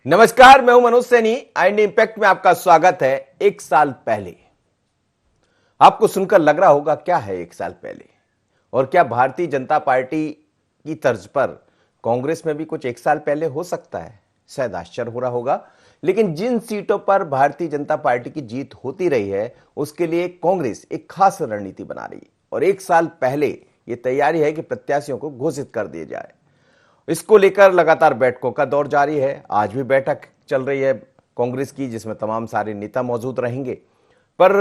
नमस्कार, मैं हूं मनोज सैनी। आईएनडी इंपैक्ट में आपका स्वागत है। एक साल पहले आपको सुनकर लग रहा होगा क्या है एक साल पहले, और क्या भारतीय जनता पार्टी की तर्ज पर कांग्रेस में भी कुछ एक साल पहले हो सकता है? शायद आश्चर्य हो रहा होगा, लेकिन जिन सीटों पर भारतीय जनता पार्टी की जीत होती रही है उसके लिए कांग्रेस एक खास रणनीति बना रही है, और एक साल पहले यह तैयारी है कि प्रत्याशियों को घोषित कर दिया जाए। इसको लेकर लगातार बैठकों का दौर जारी है। आज भी बैठक चल रही है कांग्रेस की, जिसमें तमाम सारे नेता मौजूद रहेंगे। पर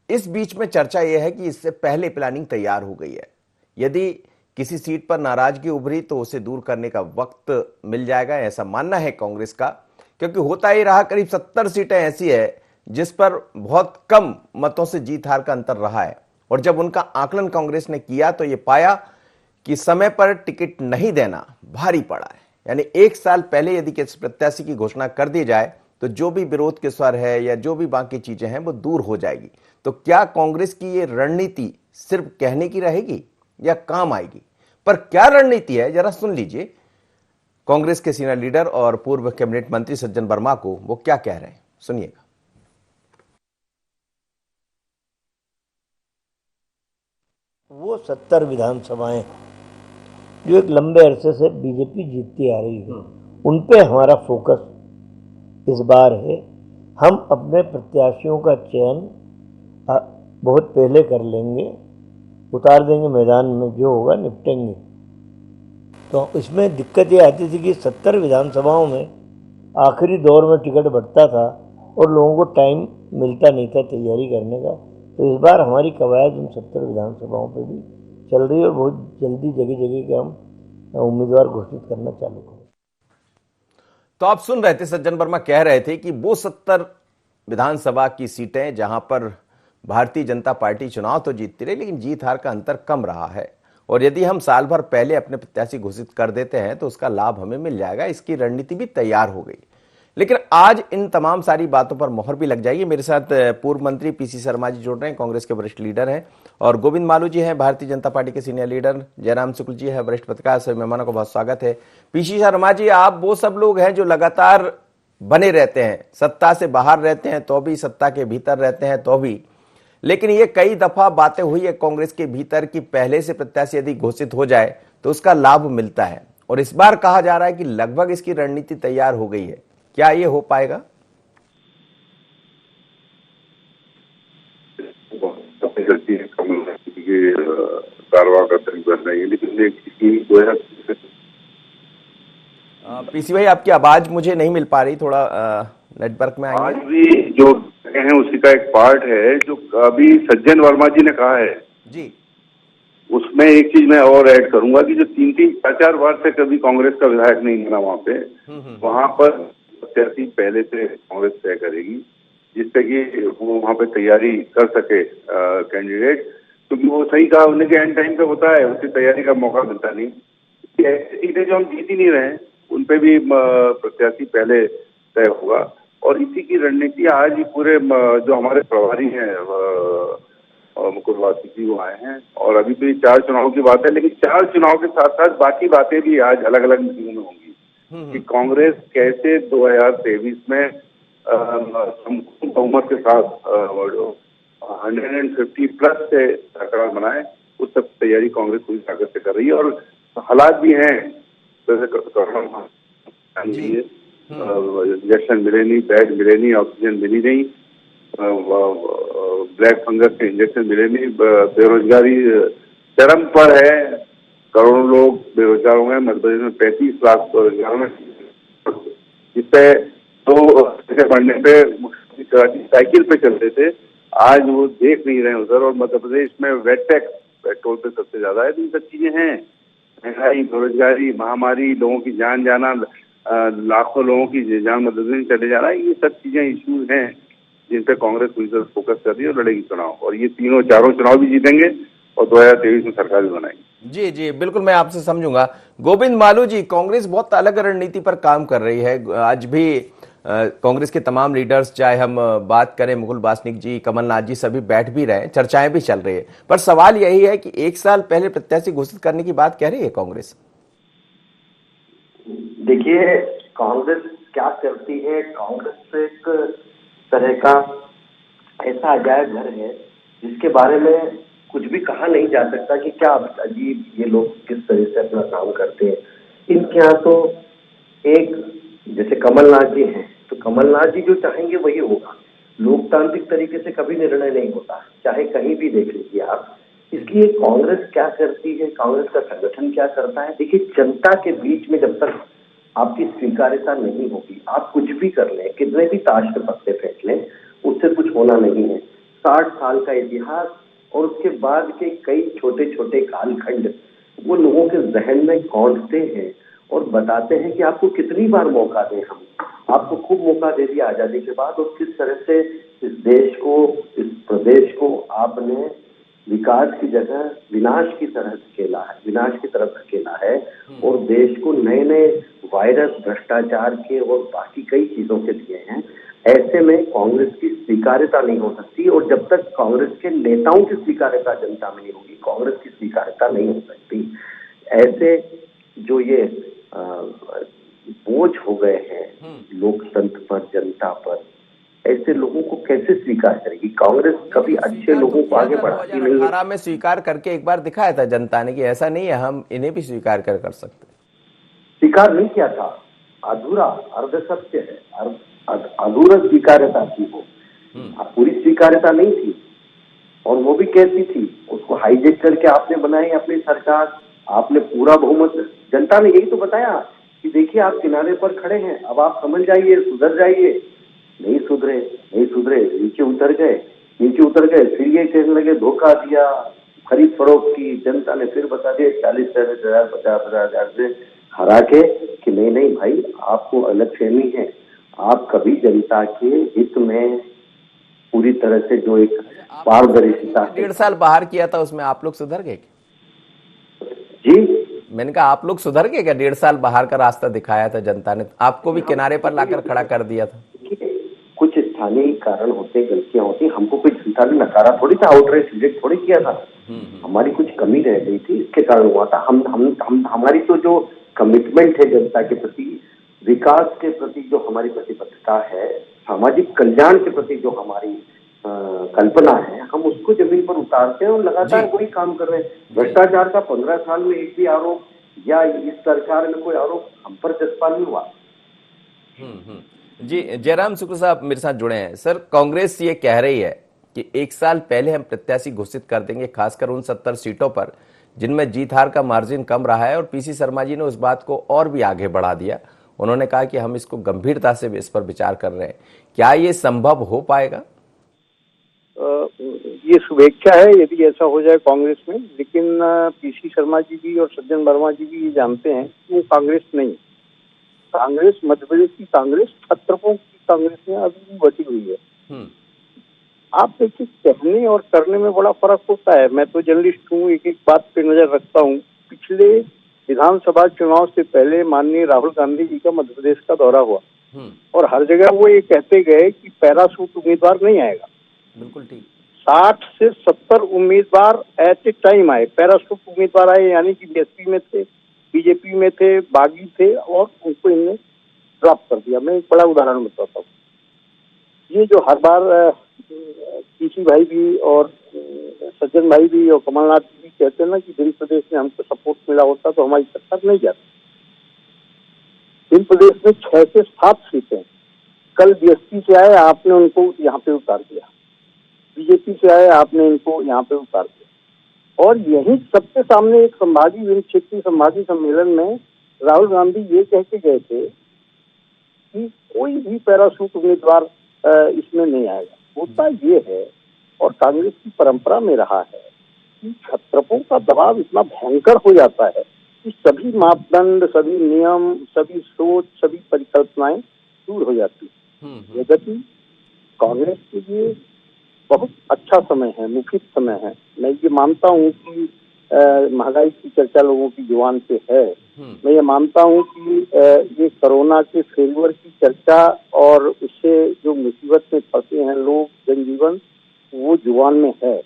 इस बीच में चर्चा यह है कि इससे पहले प्लानिंग तैयार हो गई है। यदि किसी सीट पर नाराजगी उभरी तो उसे दूर करने का वक्त मिल जाएगा, ऐसा मानना है कांग्रेस का। क्योंकि होता ही रहा, करीब 70 सीटें ऐसी है जिस पर बहुत कम मतों से जीत हार का अंतर रहा है, और जब उनका आकलन कांग्रेस ने किया तो यह पाया कि समय पर टिकट नहीं देना भारी पड़ा है। यानी एक साल पहले यदि किसी प्रत्याशी की घोषणा कर दी जाए तो जो भी विरोध के स्वर है या जो भी बाकी चीजें हैं वो दूर हो जाएगी। तो क्या कांग्रेस की ये रणनीति सिर्फ कहने की रहेगी या काम आएगी? पर क्या रणनीति है, जरा सुन लीजिए कांग्रेस के सीनियर लीडर और पूर्व कैबिनेट मंत्री सज्जन वर्मा को, वो क्या कह रहे हैं, सुनिएगा। वो 70 विधानसभाएं जो एक लंबे अरसे से बीजेपी जीतती आ रही है, उन पे हमारा फोकस इस बार है। हम अपने प्रत्याशियों का चयन बहुत पहले कर लेंगे, उतार देंगे मैदान में, जो होगा निपटेंगे। तो इसमें दिक्कत ये आती थी कि 70 विधानसभाओं में आखिरी दौर में टिकट बढ़ता था और लोगों को टाइम मिलता नहीं था तैयारी करने का। तो इस बार हमारी कवायद उन 70 विधानसभाओं पे भी चल रही है, और बहुत जल्दी जगह जगह के हम उम्मीदवार घोषित करना चालू करें। तो आप सुन रहे थे, सज्जन वर्मा कह रहे थे कि वो 70 विधानसभा की सीटें जहां पर भारतीय जनता पार्टी चुनाव तो जीतती रही, लेकिन जीत हार का अंतर कम रहा है, और यदि हम साल भर पहले अपने प्रत्याशी घोषित कर देते हैं तो उसका लाभ हमें मिल जाएगा। इसकी रणनीति भी तैयार हो गई। लेकिन आज इन तमाम सारी बातों पर मोहर भी लग जाएगी। मेरे साथ पूर्व मंत्री पीसी शर्मा जी जुड़ रहे हैं, कांग्रेस के वरिष्ठ लीडर हैं, और गोविंद मालू जी हैं, भारतीय जनता पार्टी के सीनियर लीडर। जयराम शुक्ल जी है, वरिष्ठ पत्रकार। सभी मेहमानों को बहुत स्वागत है। पीसी शर्मा जी, आप वो सब लोग हैं जो लगातार बने रहते हैं, सत्ता से बाहर रहते हैं तो भी, सत्ता के भीतर रहते हैं तो भी, लेकिन ये कई दफा बातें हुई है कांग्रेस के भीतर कि पहले से प्रत्याशी यदि घोषित हो जाए तो उसका लाभ मिलता है, और इस बार कहा जा रहा है कि लगभग इसकी रणनीति तैयार हो गई है। क्या ये हो पाएगा? पीसी भाई, आपकी आवाज मुझे नहीं मिल पा रही, थोड़ा नेटवर्क में आएंगे। आज भी जो हैं उसी का एक पार्ट है जो अभी सज्जन वर्मा जी ने कहा है जी। उसमें एक चीज मैं और ऐड करूंगा कि जो 3-4 बार से कभी कांग्रेस का विधायक नहीं बना वहां पे, वहां पर प्रत्याशी पहले से कांग्रेस तय करेगी, जिससे कि वो वहां पे तैयारी कर सके कैंडिडेट। क्योंकि वो सही कहा उन्हें कि एंड टाइम पे होता है, उसकी तैयारी का मौका मिलता नहीं। ऐसी सीटें जो हम जीत ही नहीं रहे हैं उन पे भी प्रत्याशी पहले तय होगा, और इसी की रणनीति आज ही पूरे जो हमारे प्रभारी हैं मुकुल वासनिक जी वो आए हैं। और अभी तो ये 4 चुनाव की बात है, लेकिन 4 चुनाव के साथ साथ बाकी बातें भी आज अलग अलग मीटिंगों में होंगी कि कांग्रेस कैसे 2023 में संपूर्ण बहुमत के साथ 150 प्लस से सरकार बनाए, उस सब तैयारी कांग्रेस पूरी ताकत से कर रही है। और हालात भी हैं, जैसे कोरोना इंजेक्शन मिले नहीं, बेड मिले नहीं, ऑक्सीजन मिली नहीं, ब्लैक फंगस के इंजेक्शन मिले नहीं, बेरोजगारी चरम पर है, करोड़ों लोग बेरोजगार हो गए। मध्य प्रदेश में 35 लाख बेरोजगार में, जिससे तो बढ़ने पे साइकिल पे चलते थे, आज वो देख नहीं रहे उधर। और मध्य प्रदेश में वेट टैक्स पेट्रोल पे सबसे ज्यादा है। तो ये सब चीजें हैं, महंगाई, बेरोजगारी, महामारी, लोगों की जान जाना, लाखों लोगों की जान मदद में चले जा रहा है, ये सब चीजें इश्यूज हैं जिन पे कांग्रेस पूरी तरह फोकस कर रही है और लड़ेगी चुनाव। और ये 3-4 चुनाव भी जीतेंगे और 2023 में सरकार भी बनाएगी। जी जी, बिल्कुल, मैं आपसे समझूंगा। गोविंद मालू जी, कांग्रेस बहुत अलग रणनीति पर काम कर रही है। आज भी कांग्रेस के तमाम लीडर्स, चाहे हम बात करें मुकुल वासनिक जी, कमलनाथ जी, सभी बैठ भी रहे हैं, चर्चाएं भी चल रही है। पर सवाल यही है कि एक साल पहले प्रत्याशी घोषित करने की बात कह रही है कांग्रेस। देखिए, कांग्रेस क्या करती है, कांग्रेस एक तरह का ऐसा अजायब घर है जिसके बारे में कुछ भी कहा नहीं जा सकता कि क्या अजीब ये लोग किस तरह से अपना काम करते हैं। इनके यहाँ तो एक जैसे कमलनाथ जी हैं, तो कमलनाथ जी जो चाहेंगे वही होगा। लोकतांत्रिक तरीके से कभी निर्णय नहीं होता, चाहे कहीं भी देख लीजिए आप। इसलिए कांग्रेस क्या करती है, कांग्रेस का संगठन क्या करता है, देखिए जनता के बीच में जब तक आपकी स्वीकार्यता नहीं होगी, आप कुछ भी कर लें, कितने भी ताश के पत्ते फेंक लें, उससे कुछ होना नहीं है। 60 साल का इतिहास और उसके बाद के कई छोटे छोटे कालखंड वो लोगों के जहन में कौंधते हैं और बताते हैं कि आपको कितनी बार मौका दें। हम आपको खूब मौका दे दिया आजादी के बाद, और किस तरह से इस देश को, इस प्रदेश को आपने विकास की जगह विनाश की तरह धकेला है, विनाश की तरफ धकेला है, और देश को नए नए वायरस, भ्रष्टाचार के और बाकी कई चीजों के दिए हैं। ऐसे में कांग्रेस की स्वीकार्यता नहीं हो सकती, और जब तक कांग्रेस के नेताओं की स्वीकार्यता जनता में नहीं होगी, कांग्रेस की स्वीकार्यता नहीं हो सकती। ऐसे जो ये बोझ हो गए हैं लोकतंत्र पर, जनता पर, ऐसे लोगों को कैसे स्वीकार करेगी कांग्रेस? कभी अच्छे लोगों को आगे बढ़ाती नहीं है। 2018 में स्वीकार करके एक बार दिखाया था जनता ने कि ऐसा नहीं है, हम इन्हें भी स्वीकार कर सकते। स्वीकार नहीं किया था, अधूरा, अर्ध सत्य है, अधूरा स्वीकार्यता थी वो, पूरी स्वीकार्यता नहीं थी। और वो भी कैसी थी, उसको हाईजेक करके आपने बनाई अपनी सरकार, आपने पूरा बहुमत, जनता ने यही तो बताया कि देखिए आप किनारे पर खड़े हैं, अब आप समझ जाइए, सुधर जाइए। नहीं सुधरे, नहीं सुधरे, नीचे उतर गए, नीचे उतर गए, फिर ये कहने लगे धोखा दिया, खरीद फरोख्त की। जनता ने फिर बता दिया 40-40 हजार, 50-50 हजार से हरा के कि नहीं नहीं भाई, आपको अलग फहमी है, आप कभी जनता के हित में पूरी तरह से जो एक पारदर्शिता 1.5 साल बाहर किया था, उसमें आप लोग सुधर गए? जी मैंने कहा आप लोग सुधर गए क्या? 1.5 साल बाहर का रास्ता दिखाया था जनता ने, आपको भी किनारे पर लाकर खड़ा कर दिया था। कुछ स्थानीय कारण होते, गलतियां होती, हमको कोई जनता ने नकारा थोड़ी था, आउटराइट रिजेक्ट थोड़ी किया था। हमारी कुछ कमी रह गई थी, इसके कारण हुआ था। हम हमारी तो जो कमिटमेंट है जनता के प्रति, विकास के प्रति जो हमारी प्रतिबद्धता है, सामाजिक कल्याण के प्रति जो हमारी कल्पना है, हम उसको जमीन पर उतारते हैं और लगातार वही काम कर रहे हैं। भ्रष्टाचार का 15 साल में एक भी आरोप या इस सरकार में कोई आरोप हम पर चस्पा नहीं हुआ। जी, जयराम शुक्ल साहब मेरे साथ जुड़े हैं। सर, कांग्रेस ये कह रही है कि 1 साल पहले हम प्रत्याशी घोषित कर देंगे, खासकर उन 70 सीटों पर जिनमें जीत हार का मार्जिन कम रहा है, और पीसी शर्मा जी ने उस बात को और भी आगे बढ़ा दिया। उन्होंने कहा कि हम इसको गंभीरता से इस पर विचार कर रहे हैं। क्या ये संभव हो पाएगा? ये शुभेच्छा है यदि ऐसा हो जाए कांग्रेस में, लेकिन पीसी शर्मा जी भी और सज्जन वर्मा जी भी ये जानते हैं कि वो कांग्रेस नहीं, कांग्रेस मध्य प्रदेश की कांग्रेस छत्रपों की कांग्रेस में अभी भी बची हुई है। आप देखिए, कहने और करने में बड़ा फर्क होता है। मैं तो जर्नलिस्ट हूँ, एक एक बात पे नजर रखता हूँ। पिछले विधानसभा चुनाव से पहले माननीय राहुल गांधी जी का मध्य प्रदेश का दौरा हुआ, और हर जगह वो ये कहते गए कि पैराशूट उम्मीदवार नहीं आएगा। बिल्कुल ठीक। 60 से 70 उम्मीदवार एट ए टाइम आए, पैराशूट उम्मीदवार आए, यानी कि बीएसपी में थे, बीजेपी में थे, बागी थे, और उनको इनने ड्रॉप कर दिया। मैं एक बड़ा उदाहरण बताता हूँ। ये जो हर बार पीसी भाई भी और सज्जन भाई भी और कमलनाथ भी कहते हैं ना कि दिल्ली प्रदेश में हमको सपोर्ट मिला होता तो हमारी सरकार नहीं जाती। दिल्ली प्रदेश में 6 से 7 सीटें, कल बीएसपी से आए, आपने उनको यहाँ पे उतार दिया, बीजेपी से आए, आपने इनको यहाँ पे उतार दिया। और यही सबके सामने एक संभागी क्षेत्रीय संभागी सम्मेलन में राहुल गांधी ये कह के गए थे कि कोई भी पैराशूट उम्मीदवार इसमें नहीं आएगा। मुद्दा ये है, और कांग्रेस की परंपरा में रहा है कि छत्रपों का दबाव इतना भयंकर हो जाता है कि सभी मापदंड, सभी नियम, सभी सोच, सभी परिकल्पनाएं दूर हो जाती है। यद्यपि कांग्रेस के लिए बहुत अच्छा समय है, मुखित समय है। मैं ये मानता हूँ कि महंगाई की चर्चा लोगों की जुबान पे है। मैं ये मानता हूँ कि ये कोरोना के फेल्यूर की चर्चा और उससे जो मुसीबत में फंसे हैं लोग, जनजीवन, वो जुबान में है।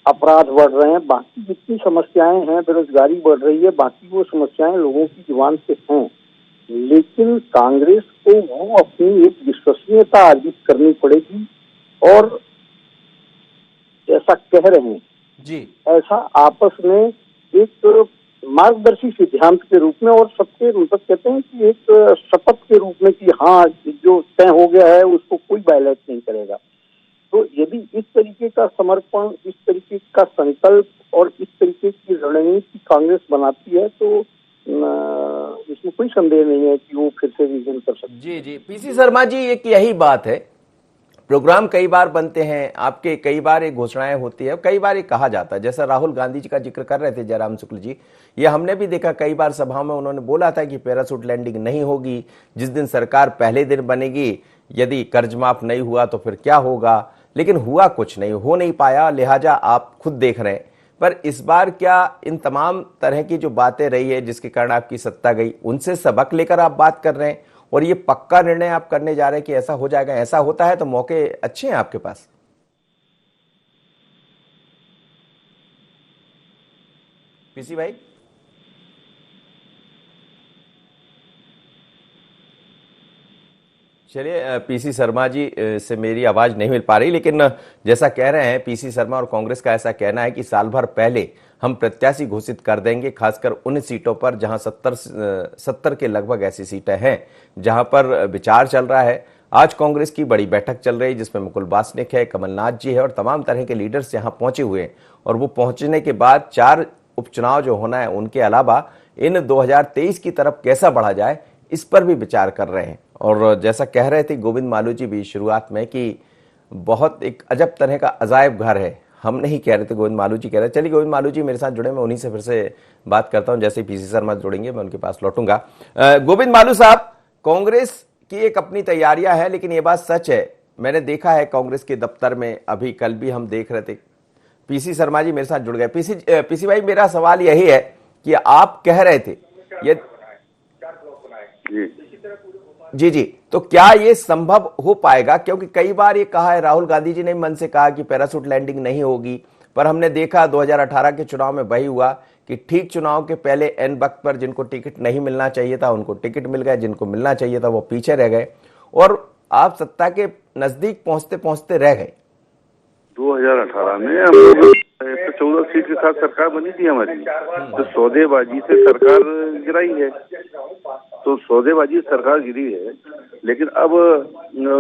अपराध बढ़ रहे हैं, बाकी जितनी समस्याएं हैं, बेरोजगारी बढ़ रही है, बाकी वो समस्याएं लोगों की जुबान पे हैं। लेकिन कांग्रेस को वो अपनी एक विश्वसनीयता अर्जित करनी पड़ेगी और ऐसा कह रहे हैं जी ऐसा आपस में एक मार्गदर्शी सिद्धांत के रूप में और सबके मतलब कहते हैं कि एक शपथ के रूप में कि हाँ जो तय हो गया है उसको कोई वायलेट नहीं करेगा। तो यदि इस तरीके का समर्पण, इस तरीके का संकल्प और इस तरीके की रणनीति कांग्रेस बनाती है तो इसमें कोई संदेह नहीं है कि वो फिर से विजन कर सकती है। जी जी पीसी शर्मा जी, एक यही बात है, प्रोग्राम कई बार बनते हैं आपके, कई बार ये घोषणाएं होती है, कई बार ये कहा जाता है, जैसा राहुल गांधी जी का जिक्र कर रहे थे जयराम शुक्ल जी, ये हमने भी देखा कई बार सभाओं में उन्होंने बोला था कि पैराशूट लैंडिंग नहीं होगी, जिस दिन सरकार पहले दिन बनेगी यदि कर्ज माफ नहीं हुआ तो फिर क्या होगा, लेकिन हुआ कुछ नहीं, हो नहीं पाया, लिहाजा आप खुद देख रहे हैं। पर इस बार क्या इन तमाम तरह की जो बातें रही है जिसके कारण आपकी सत्ता गई, उनसे सबक लेकर आप बात कर रहे हैं और ये पक्का निर्णय आप करने जा रहे हैं कि ऐसा हो जाएगा? ऐसा होता है तो मौके अच्छे हैं आपके पास। पीसी भाई, चलिए पीसी शर्मा जी से मेरी आवाज नहीं मिल पा रही, लेकिन जैसा कह रहे हैं पीसी शर्मा और कांग्रेस का ऐसा कहना है कि साल भर पहले हम प्रत्याशी घोषित कर देंगे, खासकर उन सीटों पर जहां 70 के लगभग ऐसी सीटें हैं जहां पर विचार चल रहा है। आज कांग्रेस की बड़ी बैठक चल रही है जिसमें मुकुल वासनिक है, कमलनाथ जी है और तमाम तरह के लीडर्स यहां पहुंचे हुए हैं और वो पहुंचने के बाद 4 उपचुनाव जो होना है उनके अलावा इन 2023 की तरफ कैसा बढ़ा जाए इस पर भी विचार कर रहे हैं। और जैसा कह रहे थे गोविंद मालू जी भी शुरुआत में कि बहुत एक अजब तरह का अजायब घर है, हम नहीं कह रहे थे, गोविंद मालू जी कह रहे थे। चलिए गोविंद मालू जी मेरे साथ जुड़े, मैं उन्हीं से फिर से बात करता हूं, जैसे पीसी शर्मा जुड़ेंगे मैं उनके पास लौटूंगा। गोविंद मालू साहब, कांग्रेस की एक अपनी तैयारियां है, लेकिन ये बात सच है, मैंने देखा है कांग्रेस के दफ्तर में, अभी कल भी हम देख रहे थे। पीसी शर्मा जी मेरे साथ जुड़ गए। पीसी भाई, मेरा सवाल यही है कि आप कह रहे थे ये जी जी, तो क्या ये संभव हो पाएगा? क्योंकि कई बार ये कहा है, राहुल गांधी जी ने मन से कहा कि पैराशूट लैंडिंग नहीं होगी, पर हमने देखा 2018 के चुनाव में वही हुआ कि ठीक चुनाव के पहले एन वक्त पर जिनको टिकट नहीं मिलना चाहिए था उनको टिकट मिल गए, जिनको मिलना चाहिए था वो पीछे रह गए और आप सत्ता के नजदीक पहुंचते पहुंचते रह गए। 2018 में हम लोग 114 सीट के साथ सरकार बनी थी हमारी, तो सौदेबाजी से सरकार गिराई है, तो सौदेबाजी सरकार गिरी है। लेकिन अब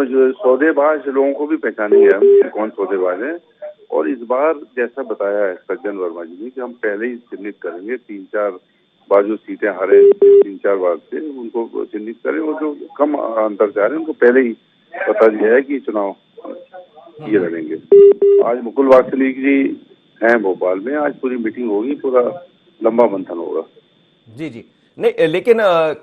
जो सौदेबाज लोगों को भी पहचानेंगे हम कौन सौदेबाज है, और इस बार जैसा बताया है सज्जन वर्मा जी ने कि हम पहले ही चिन्हित करेंगे, 3-4 बार जो सीटें हारे 3-4 बार से उनको चिन्हित करें और जो कम अंतर से हारे उनको पहले ही बता दिया है कि चुनाव ये लड़ेंगे। आज मुकुल वासनिक जी हैं भोपाल में, आज पूरी मीटिंग होगी, पूरा लंबा मंथन होगा। जी जी, नहीं लेकिन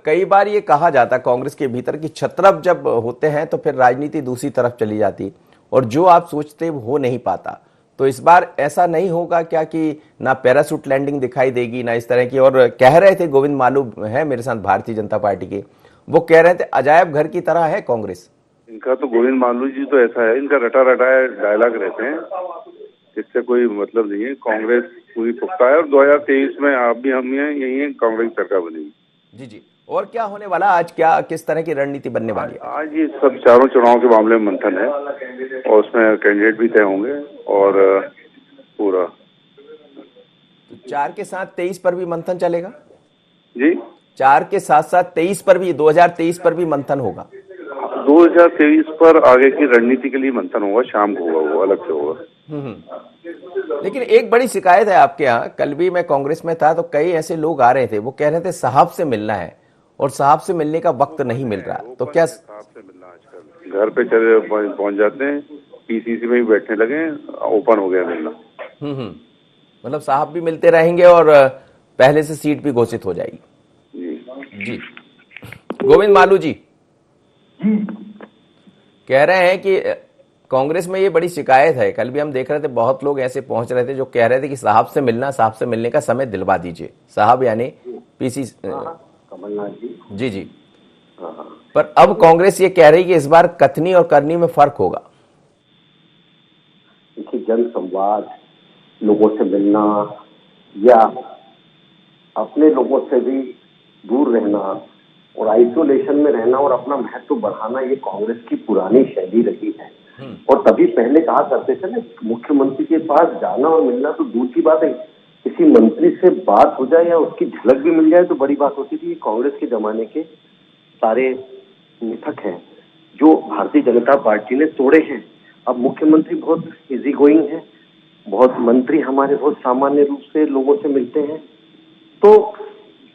कई बार ये कहा जाता कांग्रेस के भीतर कि छत्रप जब होते हैं तो फिर राजनीति दूसरी तरफ चली जाती और जो आप सोचते वो हो नहीं पाता, तो इस बार ऐसा नहीं होगा क्या कि ना पैराशूट लैंडिंग दिखाई देगी ना इस तरह की? और कह रहे थे गोविंद मालू है मेरे साथ भारतीय जनता पार्टी के, वो कह रहे थे अजायब घर की तरह है कांग्रेस। इनका तो गोविंद मालू जी तो ऐसा है, इनका रटा रटाया डायलॉग रहते हैं, इससे कोई मतलब नहीं है। कांग्रेस पूरी पुख्ता है और 2023 में आप भी हम हैं, यही है, कांग्रेस सरकार बनेगी। जी जी, और क्या होने वाला आज, क्या किस तरह की रणनीति बनने वाली है? आज ये सब चारों चुनाव के मामले में मंथन है और उसमें कैंडिडेट भी तय होंगे और पूरा 4 के साथ 23 पर भी मंथन चलेगा जी, 4 के साथ साथ 23 पर भी, 2023 पर भी मंथन होगा। 2023 पर आगे की रणनीति के लिए मंथन होगा, शाम को होगा, वो अलग से होगा। लेकिन एक बड़ी शिकायत है आपके यहाँ, कल भी मैं कांग्रेस में था तो कई ऐसे लोग आ रहे थे, वो कह रहे थे साहब से मिलना है और साहब से मिलने का वक्त नहीं मिल रहा, तो क्या साहब से मिलना आजकल घर पे चले पहुंच जाते हैं, पीसीसी में भी बैठने लगे, ओपन हो गया मिलना। मतलब साहब भी मिलते रहेंगे और पहले से सीट भी घोषित हो जाएगी। जी गोविंद मालू जी कह रहे हैं कि कांग्रेस में ये बड़ी शिकायत है, कल भी हम देख रहे थे बहुत लोग ऐसे पहुंच रहे थे जो कह रहे थे कि साहब से मिलना, साहब से मिलने का समय दिलवा दीजिए, साहब यानी पीसी कमलनाथ जी। जी जी, पर अब कांग्रेस ये कह रही कि इस बार कथनी और करनी में फर्क होगा। देखिए, जन संवाद, लोगों से मिलना या अपने लोगों से भी दूर रहना, और आइसोलेशन में रहना और अपना महत्व बढ़ाना ये कांग्रेस की पुरानी शैली रही है। और तभी पहले कहा करते थे ना, मुख्यमंत्री के पास जाना और मिलना तो दूर की बात है, किसी मंत्री से बात हो जाए या उसकी झलक भी मिल जाए तो बड़ी बात होती थी। कांग्रेस के जमाने के सारे मिथक हैं जो भारतीय जनता पार्टी ने तोड़े हैं। अब मुख्यमंत्री बहुत इजी गोइंग है, बहुत मंत्री हमारे बहुत सामान्य रूप से लोगों से मिलते हैं। तो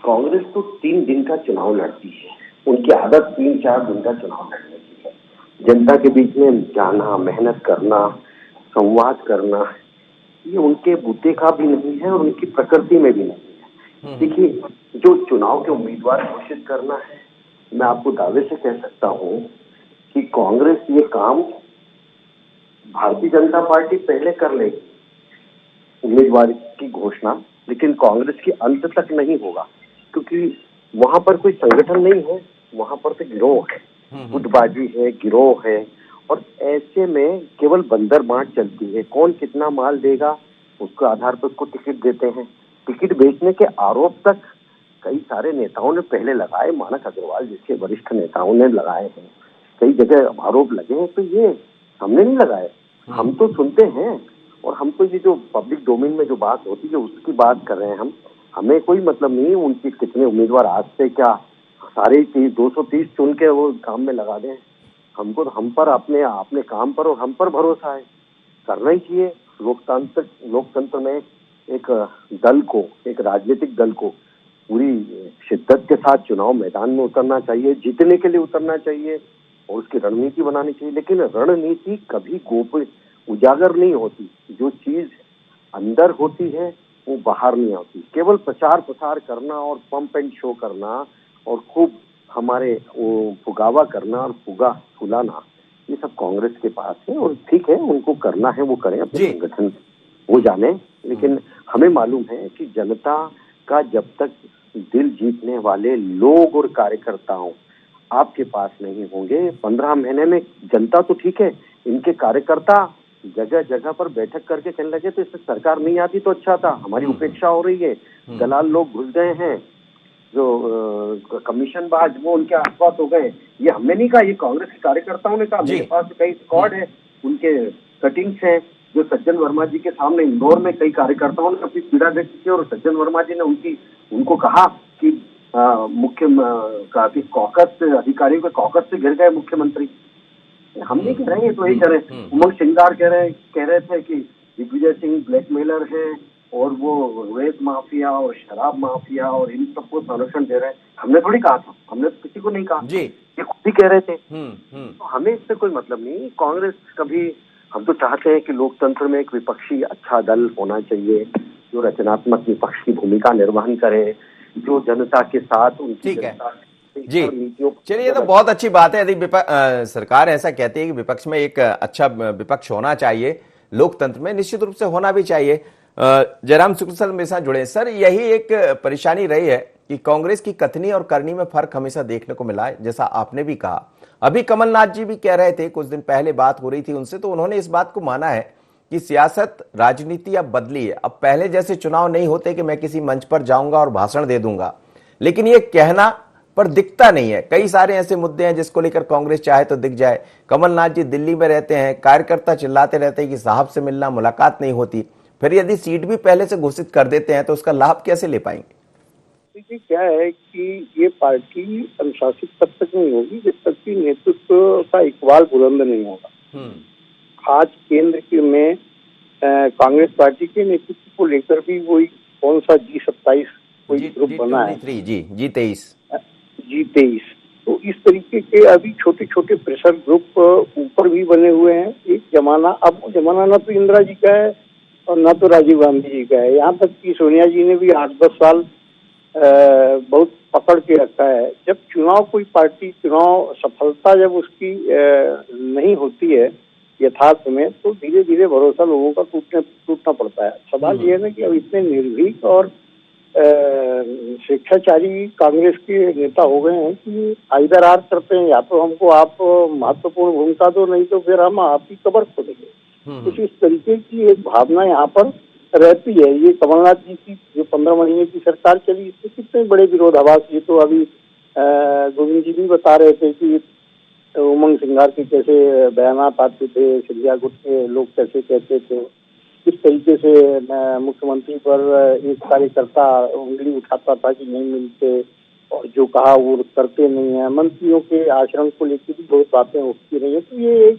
कांग्रेस तो 3 दिन का चुनाव लड़ती है, उनकी आदत 3-4 दिन का चुनाव लड़ने की है। जनता के बीच में जाना, मेहनत करना, संवाद करना, ये उनके बुद्धि का भी नहीं है और उनकी प्रकृति में भी नहीं है। देखिए, जो चुनाव के उम्मीदवार घोषित करना है, मैं आपको दावे से कह सकता हूँ कि कांग्रेस ये काम भारतीय जनता पार्टी पहले कर लेगी उम्मीदवार की घोषणा, लेकिन कांग्रेस की अंत तक नहीं होगा, क्योंकि वहां पर कोई संगठन नहीं है, वहां पर तो गिरोह है, गुटबाजी है, गिरोह है। और ऐसे में केवल बंदर बांट चलती है, कौन कितना माल देगा उसके आधार पर उसको टिकट देते हैं। टिकट बेचने के आरोप तक कई सारे नेताओं ने पहले लगाए, मानक अग्रवाल जैसे वरिष्ठ नेताओं ने लगाए हैं, कई जगह आरोप लगे हैं। तो ये हमने नहीं लगाए, हम तो सुनते हैं और हम तो ये जो पब्लिक डोमेन में जो बात होती है उसकी बात कर रहे हैं। हम हमें कोई मतलब नहीं उनके कितने उम्मीदवार आज से क्या सारे 230 चुन के वो काम में लगा दें। हमको तो हम पर अपने काम पर और हम पर भरोसा है, करना ही चाहिए। लोकतंत्र में एक दल को, एक राजनीतिक दल को पूरी शिद्दत के साथ चुनाव मैदान में उतरना चाहिए, जीतने के लिए उतरना चाहिए और उसकी रणनीति बनानी चाहिए। लेकिन रणनीति कभी गोपनीय उजागर नहीं होती, जो चीज अंदर होती है वो बाहर नहीं आती। केवल प्रचार प्रसार करना और पंप एंड शो करना और खूब हमारे वो फुगावा करना और फुलाना, ये सब कांग्रेस के पास है। और ठीक है, उनको करना है वो करें, अपने संगठन वो जाने। लेकिन हमें मालूम है कि जनता का जब तक दिल जीतने वाले लोग और कार्यकर्ताओं आपके पास नहीं होंगे, 15 महीने में जनता तो ठीक है, इनके कार्यकर्ता जगह जगह पर बैठक करके कहने लगे तो इससे सरकार नहीं आती तो अच्छा था, हमारी उपेक्षा हो रही है, दलाल लोग घुस गए हैं, जो कमीशन बाज वो उनके आसपास हो गए। ये हमने नहीं कहा, ये कांग्रेस के कार्यकर्ताओं ने कहा। मेरे पास कई रिकॉर्ड है, उनके कटिंग्स हैं जो सज्जन वर्मा जी के सामने इंदौर में कई कार्यकर्ताओं ने अपनी पीड़ा व्यक्त की और सज्जन वर्मा जी ने उनको कहा कि मुख्य कॉकस अधिकारियों के कॉकस से गिर गए मुख्यमंत्री। हम नहीं कह रहे हैं, तो यही कह रहे हैं। उमंग सिंगार कह रहे थे कि दिग्विजय सिंह ब्लैकमेलर है और वो रेत माफिया और शराब माफिया और इन सबको संरक्षण दे रहे हैं। हमने थोड़ी कहा था, हमने तो किसी को नहीं कहा, ये खुद ही कह रहे थे। तो हमें इससे कोई मतलब नहीं। कांग्रेस कभी, हम तो चाहते हैं कि लोकतंत्र में एक विपक्षी अच्छा दल होना चाहिए जो रचनात्मक विपक्ष की भूमिका निर्वहन करे, जो जनता के साथ उनकी जी। चलिए, ये तो बहुत अच्छी बात है। यदि सरकार ऐसा कहती है कि विपक्ष में एक अच्छा विपक्ष होना चाहिए, लोकतंत्र में निश्चित रूप से होना भी चाहिए। जयराम शुक्ल सर मेरे साथ जुड़े। सर, यही एक परेशानी रही है कि कांग्रेस की कथनी और करनी में फर्क हमेशा देखने को मिला है, जैसा आपने भी कहा। अभी कमलनाथ जी भी कह रहे थे, कुछ दिन पहले बात हो रही थी उनसे, तो उन्होंने इस बात को माना है कि सियासत, राजनीति अब बदली है। अब पहले जैसे चुनाव नहीं होते कि मैं किसी मंच पर जाऊंगा और भाषण दे दूंगा, लेकिन ये कहना पर दिखता नहीं है। कई सारे ऐसे मुद्दे हैं जिसको लेकर कांग्रेस चाहे तो दिख जाए। कमलनाथ जी दिल्ली में रहते हैं, कार्यकर्ता चिल्लाते रहते हैं कि साहब से मिलना, मुलाकात नहीं होती। फिर यदि सीट भी पहले से घोषित कर देते हैं तो उसका लाभ कैसे ले पाएंगे? देखिए, क्या है कि ये पार्टी अनुशासित तब तक नहीं होगी जब तक कि नेतृत्व का इकबाल बुलंद नहीं होगा। आज केंद्र में कांग्रेस पार्टी के नेतृत्व को लेकर भी वही कौन सा G27 कोई ग्रुप बना है, G23। तो इस तरीके के अभी छोटे छोटे प्रेशर ग्रुप ऊपर भी बने हुए हैं। एक जमाना, अब जमाना ना तो इंदिरा जी का है और ना तो राजीव गांधी जी का है। यहाँ तक कि सोनिया जी ने भी 8-10 साल बहुत पकड़ के रखा है। जब कोई पार्टी चुनाव सफलता जब उसकी नहीं होती है यथार्थ में, तो धीरे धीरे भरोसा लोगों का टूटना पड़ता है। सवाल ये है ना कि अब इतने निर्भीक और स्वेच्छाचारी कांग्रेस के नेता हो गए हैं कि आइदर आर करते हैं, या तो हमको आप महत्वपूर्ण भूमिका दो, नहीं तो फिर हम आप ही कबर खोलेंगे। कुछ इस तरीके की एक भावना यहाँ पर रहती है। ये कमलनाथ जी की जो 15 महीने की सरकार चली, इसमें कितने बड़े विरोधाभास, ये तो अभी गोविंद जी भी बता रहे थे कि उमंग सिंघार के कैसे बयानात आते थे, सिंधिया गुट के लोग कैसे कहते थे, किस तरीके से मुख्यमंत्री पर एक कार्यकर्ता उंगली उठाता था कि नहीं मिलते और जो कहा वो करते नहीं है। मंत्रियों के आचरण को लेकर भी बहुत बातें उठती रही है। तो ये एक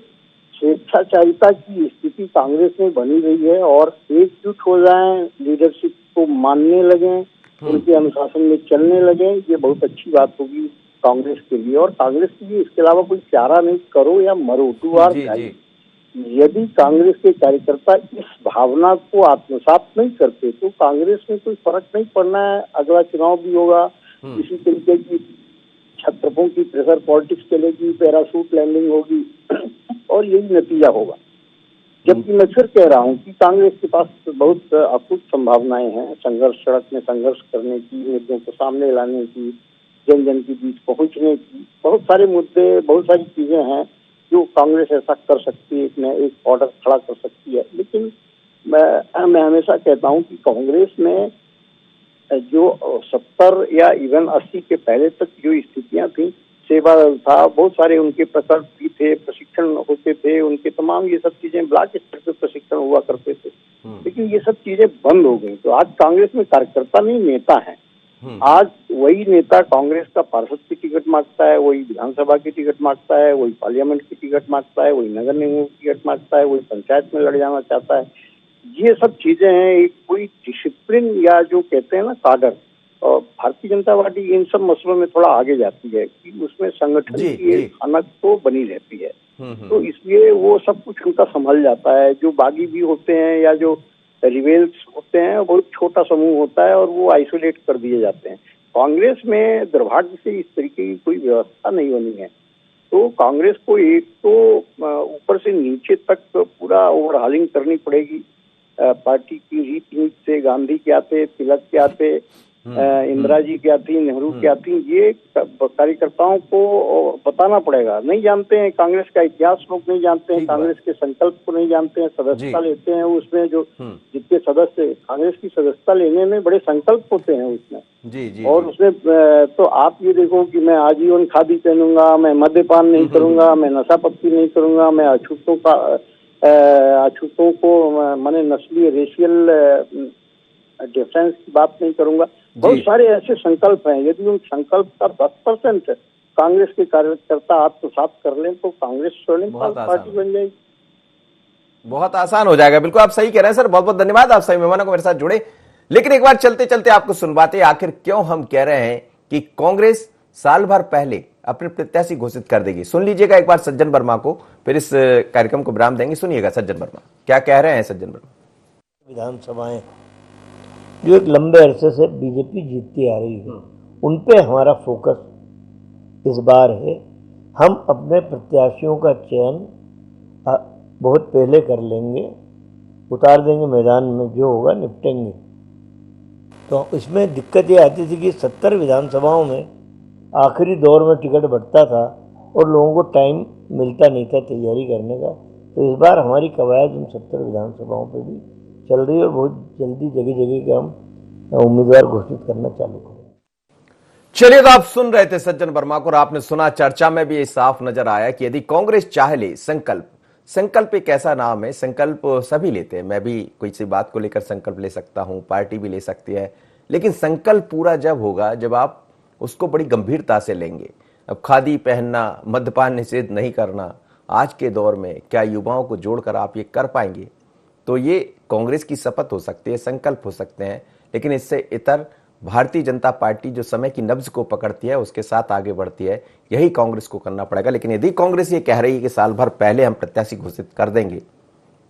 स्वेच्छाचारिता की स्थिति कांग्रेस में बनी रही है और एकजुट हो जाएं, लीडरशिप को मानने लगे, उनके अनुशासन में चलने लगे, ये बहुत अच्छी बात होगी कांग्रेस के लिए। और कांग्रेस के लिए इसके अलावा कोई चारा नहीं, करो या मरो, डू और डाई। यदि कांग्रेस के कार्यकर्ता इस भावना को आत्मसात नहीं करते तो कांग्रेस में कोई फर्क नहीं पड़ना है। अगला चुनाव भी होगा, इसी तरीके की छत्रपों की प्रेशर पॉलिटिक्स चलेगी, पैराशूट लैंडिंग होगी और यही नतीजा होगा। जबकि मैं फिर कह रहा हूँ कि कांग्रेस के पास बहुत अकूत संभावनाएं हैं संघर्ष, सड़क में संघर्ष करने की, मुद्दों को सामने लाने की, जन जन के बीच पहुंचने की। बहुत सारे मुद्दे, बहुत सारी चीजें हैं जो कांग्रेस ऐसा कर सकती है, एक ऑर्डर खड़ा कर सकती है। लेकिन मैं हमेशा कहता हूं कि कांग्रेस में जो 70 या इवन 80 के पहले तक जो स्थितियां थी, सेवा दल था, बहुत सारे उनके प्रकल्प भी थे, प्रशिक्षण होते थे, उनके तमाम ये सब चीजें ब्लॉक स्तर पे प्रशिक्षण हुआ करते थे। लेकिन ये सब चीजें बंद हो गई। तो आज कांग्रेस में कार्यकर्ता नहीं, नेता है। आज वही नेता कांग्रेस का पार्षद की टिकट मांगता है, वही विधानसभा की टिकट मांगता है, वही पार्लियामेंट की टिकट मांगता है, वही नगर निगम की टिकट मांगता है, वही पंचायत में लड़ जाना चाहता है। ये सब चीजें हैं। एक कोई डिसिप्लिन या जो कहते हैं ना काडर, और भारतीय जनता पार्टी इन सब मसलों में थोड़ा आगे जाती है कि उसमें संगठन की एक खनक तो बनी रहती है। तो इसलिए वो सब कुछ उनका संभल जाता है। जो बागी भी होते हैं या जो रिवेल्स होते हैं, बहुत छोटा समूह होता है और वो आइसोलेट कर दिए जाते हैं। कांग्रेस में दुर्भाग्य से इस तरीके की कोई व्यवस्था नहीं बनी है। तो कांग्रेस को एक तो ऊपर से नीचे तक पूरा ओवरहालिंग करनी पड़ेगी। पार्टी की रीत नीति से गांधी क्या थे, तिलक क्या थे, इंदिरा जी क्या थी, नेहरू क्या थी, ये कार्यकर्ताओं को बताना पड़ेगा। नहीं जानते हैं कांग्रेस का इतिहास, लोग नहीं जानते हैं कांग्रेस के संकल्प को, नहीं जानते हैं। सदस्यता लेते हैं उसमें जो जितने सदस्य कांग्रेस की सदस्यता लेने में बड़े संकल्प होते हैं उसमें। और उसमें तो आप ये देखो कि मैं आजीवन खादी पहनूंगा, मैं मद्यपान नहीं करूंगा, मैं नशा पत्ती नहीं करूंगा, मैं अछूतों को माने नस्लीय रेशियल डिफरेंस की बात नहीं करूंगा। बहुत सारे ऐसे संकल्प हैं। यदि उन संकल्प का 10% कांग्रेस के कार्यकर्ता आत्मसात कर लें तो कांग्रेस स्वर्णिम पार्टी बन जाएगी। बहुत आसान हो जाएगा। बिल्कुल आप सही कह रहे हैं सर। बहुत बहुत धन्यवाद आप सभी मेहमानों को मेरे साथ जुड़े। लेकिन एक बार चलते चलते आपको सुनवाते, आखिर क्यों हम कह रहे हैं कि कांग्रेस साल भर पहले अपने प्रत्याशी घोषित कर देगी। सुन लीजिएगा एक बार सज्जन वर्मा को, फिर इस कार्यक्रम को विराम देंगे। सुनिएगा सज्जन वर्मा क्या कह रहे हैं। सज्जन वर्मा, विधानसभाएं जो एक लंबे अरसे से बीजेपी जीतती आ रही है, उन पे हमारा फोकस इस बार है। हम अपने प्रत्याशियों का चयन बहुत पहले कर लेंगे, उतार देंगे मैदान में, जो होगा निपटेंगे। तो इसमें दिक्कत ये आती थी कि 70 विधानसभाओं में आखिरी दौर में टिकट बढ़ता था और लोगों को टाइम मिलता नहीं था तैयारी करने का। तो इस बार हमारी कवायद उन 70 विधानसभाओं पे भी चल रही है और बहुत जल्दी जगह जगह के हम उम्मीदवार घोषित करना चालू करें। चलिए, तो आप सुन रहे थे सज्जन वर्मा को और आपने सुना, चर्चा में भी ये साफ नजर आया कि यदि कांग्रेस चाह ले, संकल्प एक ऐसा नाम है, संकल्प सभी लेते हैं। मैं भी कोई सी बात को लेकर संकल्प ले सकता हूं, पार्टी भी ले सकती है, लेकिन संकल्प पूरा जब होगा जब आप उसको बड़ी गंभीरता से लेंगे। अब खादी पहनना, मद्यपान निषेध नहीं करना, आज के दौर में क्या युवाओं को जोड़कर आप ये कर पाएंगे? तो ये कांग्रेस की शपथ हो सकती है, संकल्प हो सकते हैं, लेकिन इससे इतर भारतीय जनता पार्टी जो समय की नब्ज को पकड़ती है उसके साथ आगे बढ़ती है, यही कांग्रेस को करना पड़ेगा। लेकिन यदि कांग्रेस ये कह रही है कि साल भर पहले हम प्रत्याशी घोषित कर देंगे,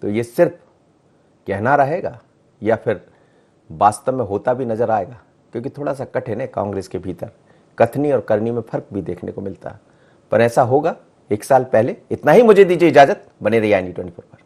तो ये सिर्फ कहना रहेगा या फिर वास्तव में होता भी नजर आएगा? क्योंकि थोड़ा सा कठिन है कांग्रेस के भीतर, कथनी और करनी में फर्क भी देखने को मिलता है। पर ऐसा होगा एक साल पहले। इतना ही मुझे दीजिए इजाजत, बने रहिए i24 पर।